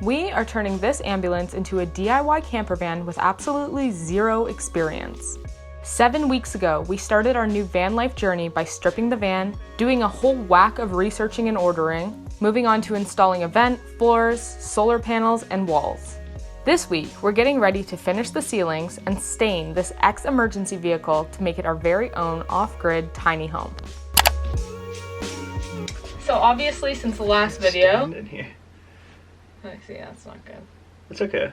We are turning this ambulance into a DIY camper van with absolutely zero experience. 7 weeks ago, we started our new van life journey by stripping the van, doing a whole whack of researching and ordering, moving on to installing a vent, floors, solar panels, and walls. This week, we're getting ready to finish the ceilings and stain this emergency vehicle to make it our very own off-grid tiny home. So obviously, since the last video, in here. I see, that's not good. It's okay.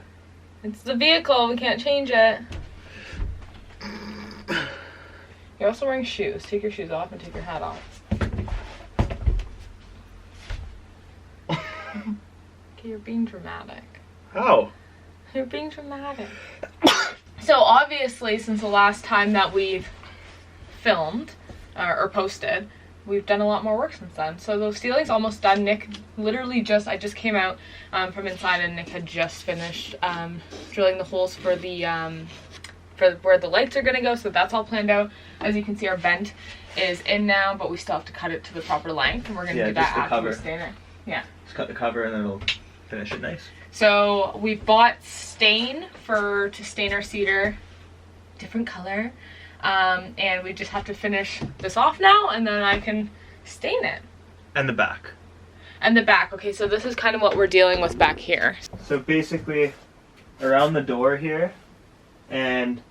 It's the vehicle, we can't change it. You're also wearing shoes. Take your shoes off and take your hat off. Okay, you're being dramatic. How? You're being dramatic. So obviously, since the last time that we've filmed or posted, we've done a lot more work since then. So those ceilings almost done. Nick literally I just came out from inside and Nick had just finished drilling the holes for the for where the lights are gonna go, so that's all planned out. As you can see, our vent is in now, but we still have to cut it to the proper length, and we're gonna do that after we stain it. Yeah. Just cut the cover and then it'll finish it nice. So we bought stain to stain our cedar, different color, and we just have to finish this off now, and then I can stain it. And the back. And the back. Okay, so this is kind of what we're dealing with back here. So basically, around the door here, and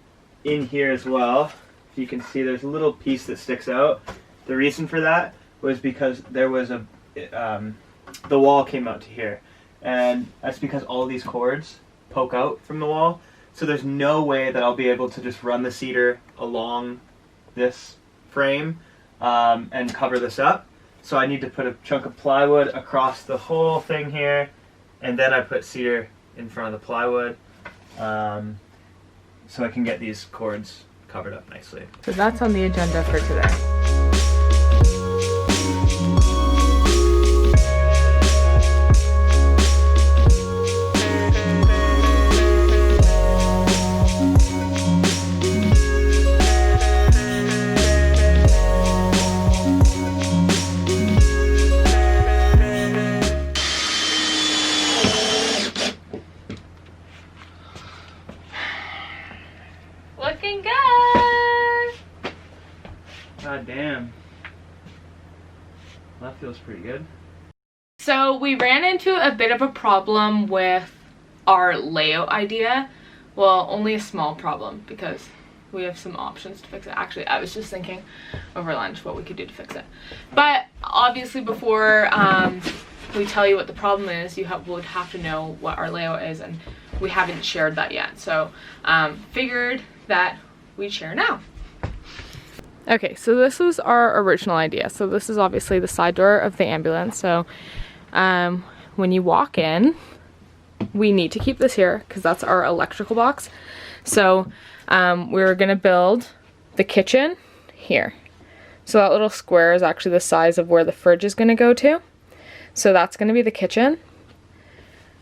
in here as well, if you can see, there's a little piece that sticks out. The reason for that was because there was the wall came out to here, and that's because all these cords poke out from the wall. So there's no way that I'll be able to just run the cedar along this frame and cover this up. So I need to put a chunk of plywood across the whole thing here, and then I put cedar in front of the plywood. So I can get these cords covered up nicely. So that's on the agenda for today. Looking good! God damn. That feels pretty good. So we ran into a bit of a problem with our layout idea. Well, only a small problem because we have some options to fix it. Actually, I was just thinking over lunch what we could do to fix it. But obviously before we tell you what the problem is, you would have to know what our layout is, and we haven't shared that yet. So figured that we'd share now. Okay, so this was our original idea. So this is obviously the side door of the ambulance. So when you walk in, we need to keep this here because that's our electrical box. So we're gonna build the kitchen here. So that little square is actually the size of where the fridge is gonna go to. So that's gonna be the kitchen.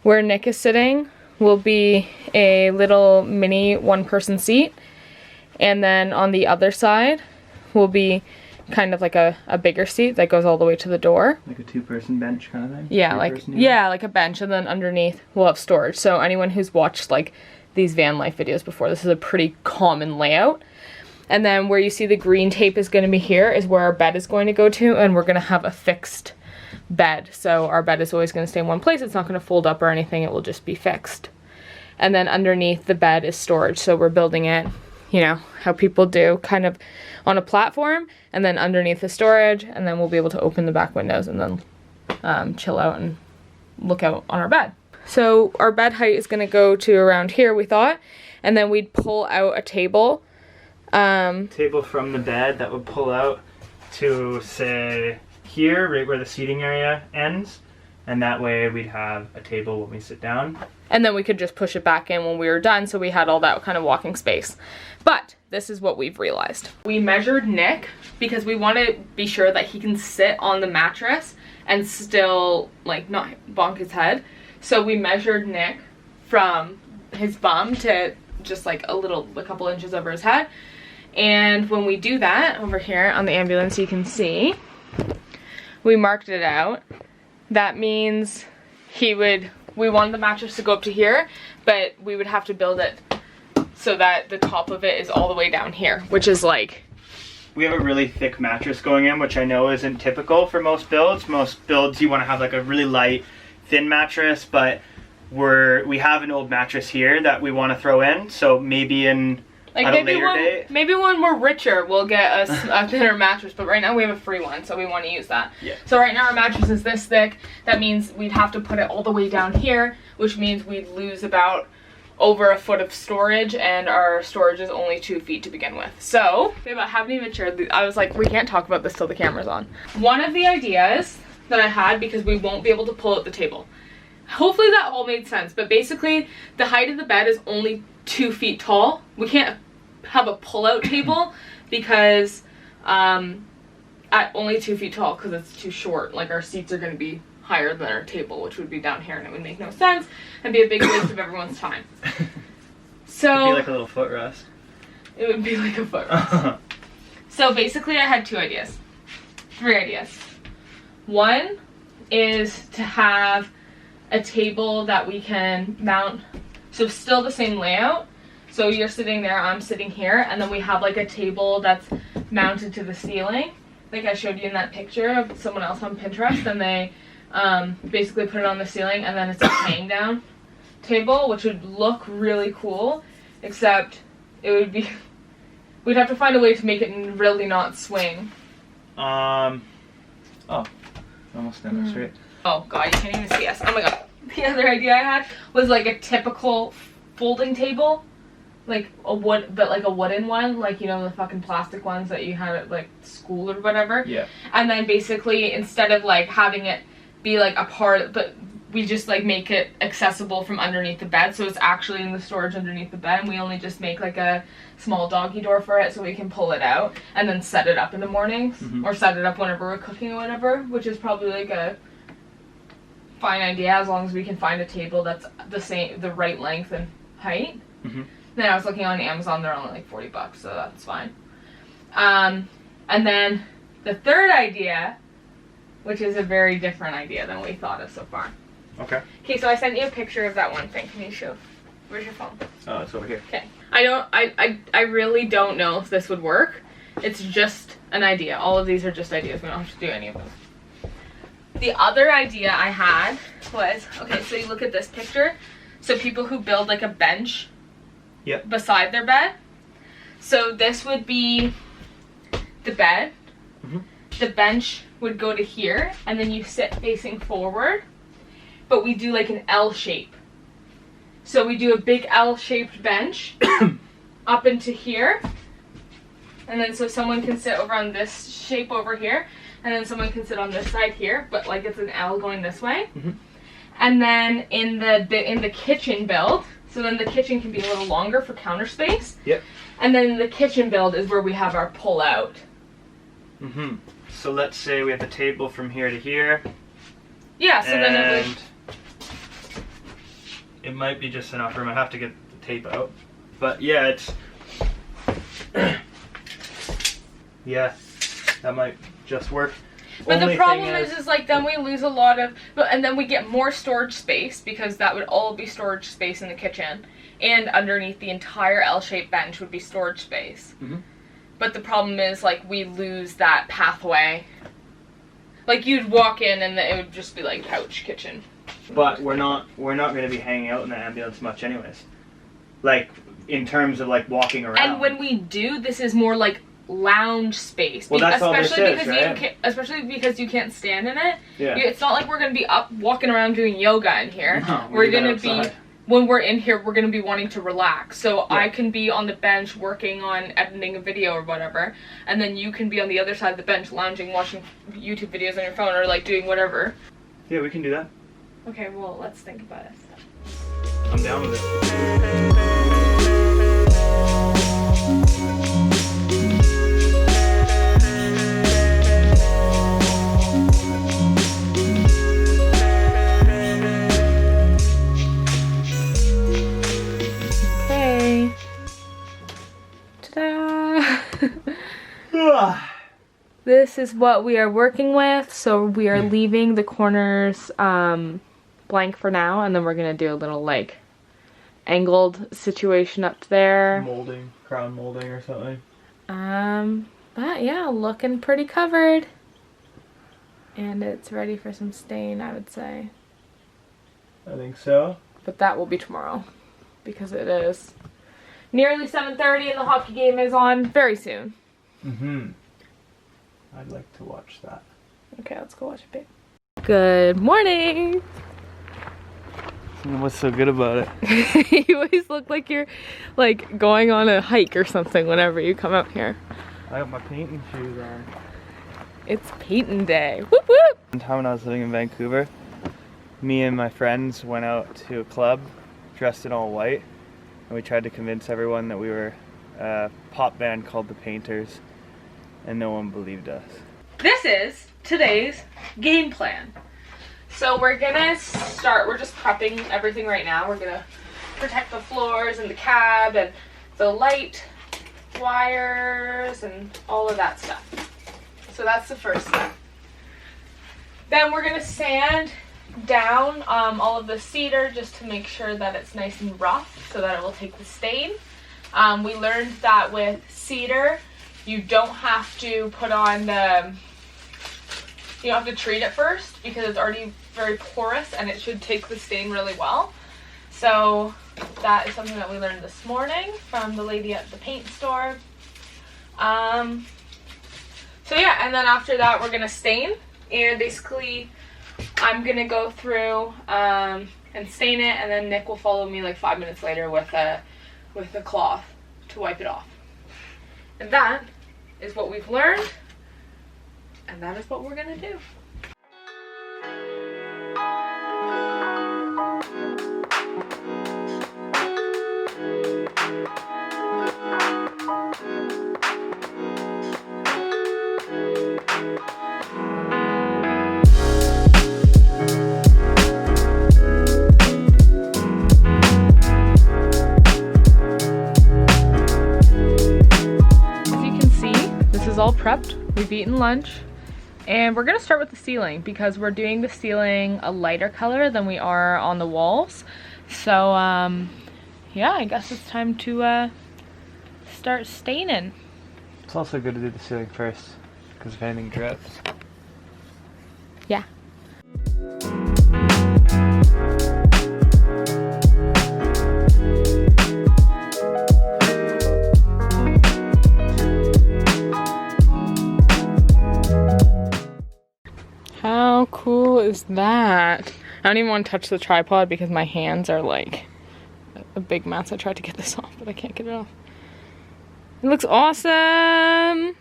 Where Nick is sitting will be a little mini one-person seat, and then on the other side will be kind of like a bigger seat that goes all the way to the door. Like a two-person bench kind of thing? Yeah, like a bench, and then underneath we'll have storage. So anyone who's watched like these van life videos before, this is a pretty common layout. And then where you see the green tape is going to be here is where our bed is going to go to, and we're going to have a fixed bed. So our bed is always going to stay in one place. It's not going to fold up or anything. It will just be fixed. And then underneath the bed is storage. So we're building it, you know, how people do, kind of on a platform, and then underneath the storage, and then we'll be able to open the back windows and then chill out and look out on our bed. So our bed height is going to go to around here, we thought, and then we'd pull out a table. Table from the bed that would pull out to, say, here, right where the seating area ends, and that way we'd have a table when we sit down. And then we could just push it back in when we were done, so we had all that kind of walking space. But this is what we've realized. We measured Nick because we want to be sure that he can sit on the mattress and still, like, not bonk his head. So we measured Nick from his bum to just like a couple inches over his head. And when we do that over here on the ambulance, you can see we marked it out. That means he would we wanted the mattress to go up to here, but we would have to build it so that the top of it is all the way down here, which is like... We have a really thick mattress going in, which I know isn't typical for most builds. Most builds you want to have like a really light, thin mattress, but we have an old mattress here that we want to throw in, so maybe in like at a later date. Maybe when we're richer, we'll get a thinner mattress, but right now we have a free one, so we want to use that. Yeah. So right now our mattress is this thick. That means we'd have to put it all the way down here, which means we'd lose about over a foot of storage, and our storage is only 2 feet to begin with. So, babe, I haven't even shared I was like, we can't talk about this till the camera's on. One of the ideas that I had, because we won't be able to pull out the table. Hopefully that all made sense, but basically the height of the bed is only 2 feet tall. We can't have a pull-out table because at only 2 feet tall, because it's too short. Like, our seats are going to be higher than our table, which would be down here, and it would make no sense and be a big waste of everyone's time. So it'd be like a little footrest. It would be like a footrest. So basically I had 3 ideas. One is to have a table that we can mount, so still the same layout. So you're sitting there, I'm sitting here, and then we have like a table that's mounted to the ceiling, like I showed you in that picture of someone else on Pinterest, and they basically put it on the ceiling, and then it's a hang down table, which would look really cool, except it would be, we'd have to find a way to make it really not swing. Oh, almost done this, right? Oh god, you can't even see us. Oh my god. The other idea I had was like a typical folding table, like a wooden one, like, you know, the fucking plastic ones that you had at like school or whatever. Yeah. And then basically, instead of like having it be like a part, but we just like make it accessible from underneath the bed, so it's actually in the storage underneath the bed, and we only just make like a small doggy door for it so we can pull it out and then set it up in the mornings, or set it up whenever we're cooking or whatever, which is probably like a fine idea as long as we can find a table that's the right length and height. Then I was looking on Amazon, they're only like $40, so that's fine. And then the third idea, which is a very different idea than we thought of so far. Okay. Okay, so I sent you a picture of that one thing. Can you show? Where's your phone? Oh, it's over here. Okay. I really don't know if this would work. It's just an idea. All of these are just ideas. We don't have to do any of them. The other idea I had was, okay, so you look at this picture. So people who build like a bench beside their bed. So this would be the bed. The bench would go to here, and then you sit facing forward. But we do like an L shape. So we do a big L-shaped bench up into here. And then so someone can sit over on this shape over here, and then someone can sit on this side here, but like it's an L going this way. And then in the kitchen build, so then the kitchen can be a little longer for counter space. And then the kitchen build is where we have our pull out. So let's say we have the table from here to here. Yeah, so then it would... It might be just enough room. I have to get the tape out. But yeah, it's... yeah, that might just work. But the problem is like then we lose a lot of... And then we get more storage space, because that would all be storage space in the kitchen. And underneath the entire L-shaped bench would be storage space. But the problem is, like, we lose that pathway. Like, you'd walk in and it would just be like couch kitchen. But we're not going to be hanging out in the ambulance much anyways. Like, in terms of like walking around. And when we do, this is more like lounge space. Well, that's all this is, right? Especially because you can't stand in it. Yeah. It's not like we're going to be up walking around doing yoga in here. No, we're going to be... When we're in here, we're going to be wanting to relax. So I can be on the bench working on editing a video or whatever, and then you can be on the other side of the bench lounging, watching YouTube videos on your phone, or like doing whatever. Yeah, we can do that. Okay, well, let's think about it. I'm down with it. This is what we are working with. So we are leaving the corners blank for now, and then we're gonna do a little like angled situation up there. Molding, crown molding or something. But yeah, looking pretty covered. And it's ready for some stain, I would say. I think so. But that will be tomorrow because it is nearly 7:30 and the hockey game is on very soon. Mm-hmm. I'd like to watch that. Okay, let's go watch it, babe. Good morning! What's so good about it? You always look like you're like going on a hike or something whenever you come out here. I got my painting shoes on. It's painting day. Whoop whoop! One time when I was living in Vancouver, me and my friends went out to a club dressed in all white, and we tried to convince everyone that we were a pop band called the Painters, and no one believed us. This is today's game plan. So we're gonna start, we're just prepping everything right now. We're gonna protect the floors and the cab and the light wires and all of that stuff. So that's the first step. Then we're gonna sand down all of the cedar just to make sure that it's nice and rough so that it will take the stain. We learned that with cedar, you don't have to put on the, you don't have to treat it first because it's already very porous and it should take the stain really well. So that is something that we learned this morning from the lady at the paint store. So yeah, and then after that we're gonna stain, and basically I'm gonna go through and stain it, and then Nick will follow me like 5 minutes later with a cloth to wipe it off. And that is what we've learned, and that is what we're gonna do. All prepped, we've eaten lunch, and we're gonna start with the ceiling because we're doing the ceiling a lighter color than we are on the walls. So yeah, I guess it's time to start staining. It's also good to do the ceiling first because if anything drips. Yeah. How cool is that? I don't even want to touch the tripod because my hands are like a big mess. I tried to get this off, but I can't get it off. It looks awesome!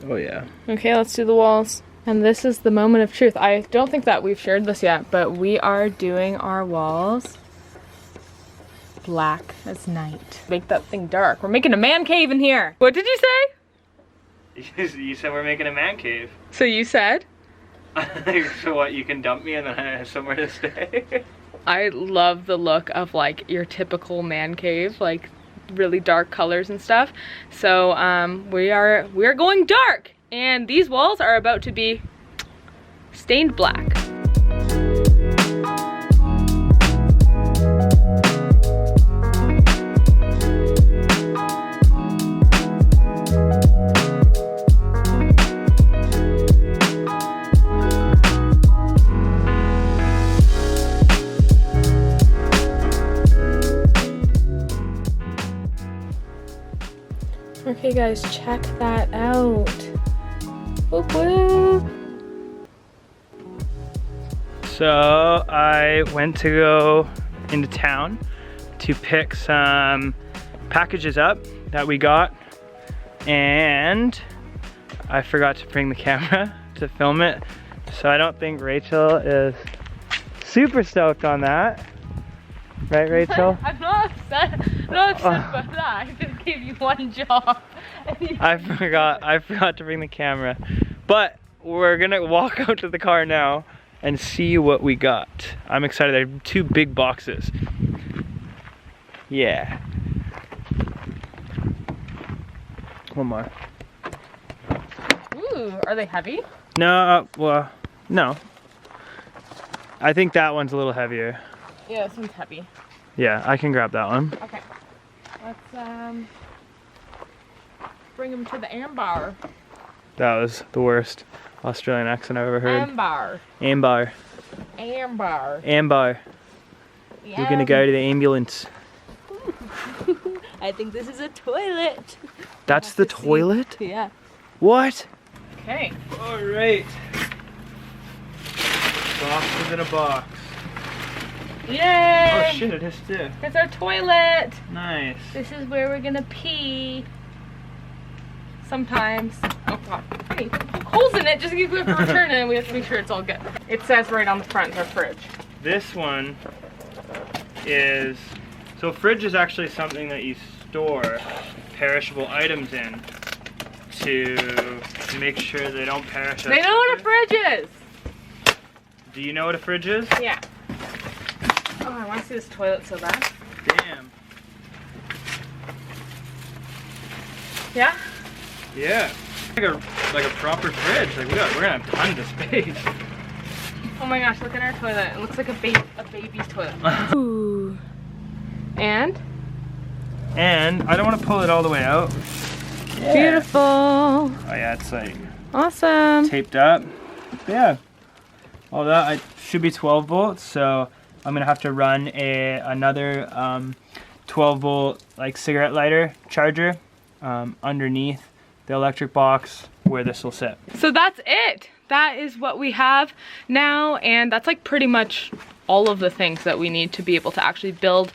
Oh yeah. Okay, let's do the walls. And this is the moment of truth. I don't think that we've shared this yet, but we are doing our walls black as night. Make that thing dark. We're making a man cave in here. What did you say? You said we're making a man cave. So you said? So what, you can dump me and then I have somewhere to stay? I love the look of like your typical man cave, like really dark colors and stuff. So we're going dark, and these walls are about to be stained black. Okay guys, check that out. Whoop whoop. So I went to go into town to pick some packages up that we got, and I forgot to bring the camera to film it. So I don't think Rachel is super stoked on that. Right, Rachel? I'm not upset. I'm not upset about that. I just gave you one job. I forgot to bring the camera. But we're gonna walk out to the car now and see what we got. I'm excited. There are 2 big boxes. Yeah. One more. Ooh, are they heavy? No, well, no. I think that one's a little heavier. Yeah, this one's heavy. Yeah, I can grab that one. Okay. Let's bring him to the ambar. That was the worst Australian accent I've ever heard. Ambar. Ambar. Ambar. Ambar. Yeah. You're gonna go to the ambulance. I think this is a toilet. That's the toilet? Yeah. What? Okay. Alright. Box within a box. Yay! Oh shit, it is too. It's our toilet. Nice. This is where we're gonna pee. Sometimes. Oh god. Hey, poke holes in it just in case we have to return it and we have to make sure it's all good. It says right on the front, it's our fridge. This one is, so fridge is actually something that you store perishable items in to make sure they don't perish. They know what a fridge is! Do you know what a fridge is? Yeah. Oh, I want to see this toilet so bad. Damn. Yeah? Yeah. Like a proper fridge. Like we're gonna have tons of space. Oh my gosh, look at our toilet. It looks like a baby's toilet. Ooh. And I don't want to pull it all the way out. Yeah. beautiful. Oh yeah, it's like Awesome. taped up. Yeah. All that I should be 12 volts, so I'm gonna have to run another 12 volt like cigarette lighter charger underneath the electric box where this will sit. So that's it. That is what we have now, and that's like pretty much all of the things that we need to be able to actually build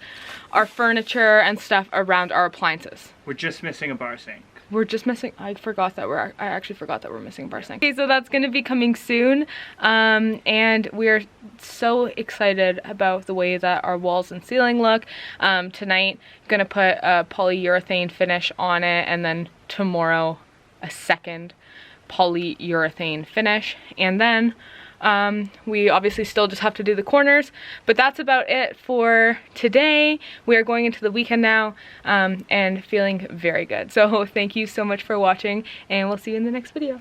our furniture and stuff around our appliances. We're just missing a bar sink. We're just missing, I actually forgot that we're missing a bar sink. Okay, so that's gonna be coming soon. And we're so excited about the way that our walls and ceiling look. Tonight, gonna put a polyurethane finish on it, and then tomorrow, a second polyurethane finish. And then we obviously still just have to do the corners, but that's about it for today. We are going into the weekend now and feeling very good. So thank you so much for watching, and we'll see you in the next video.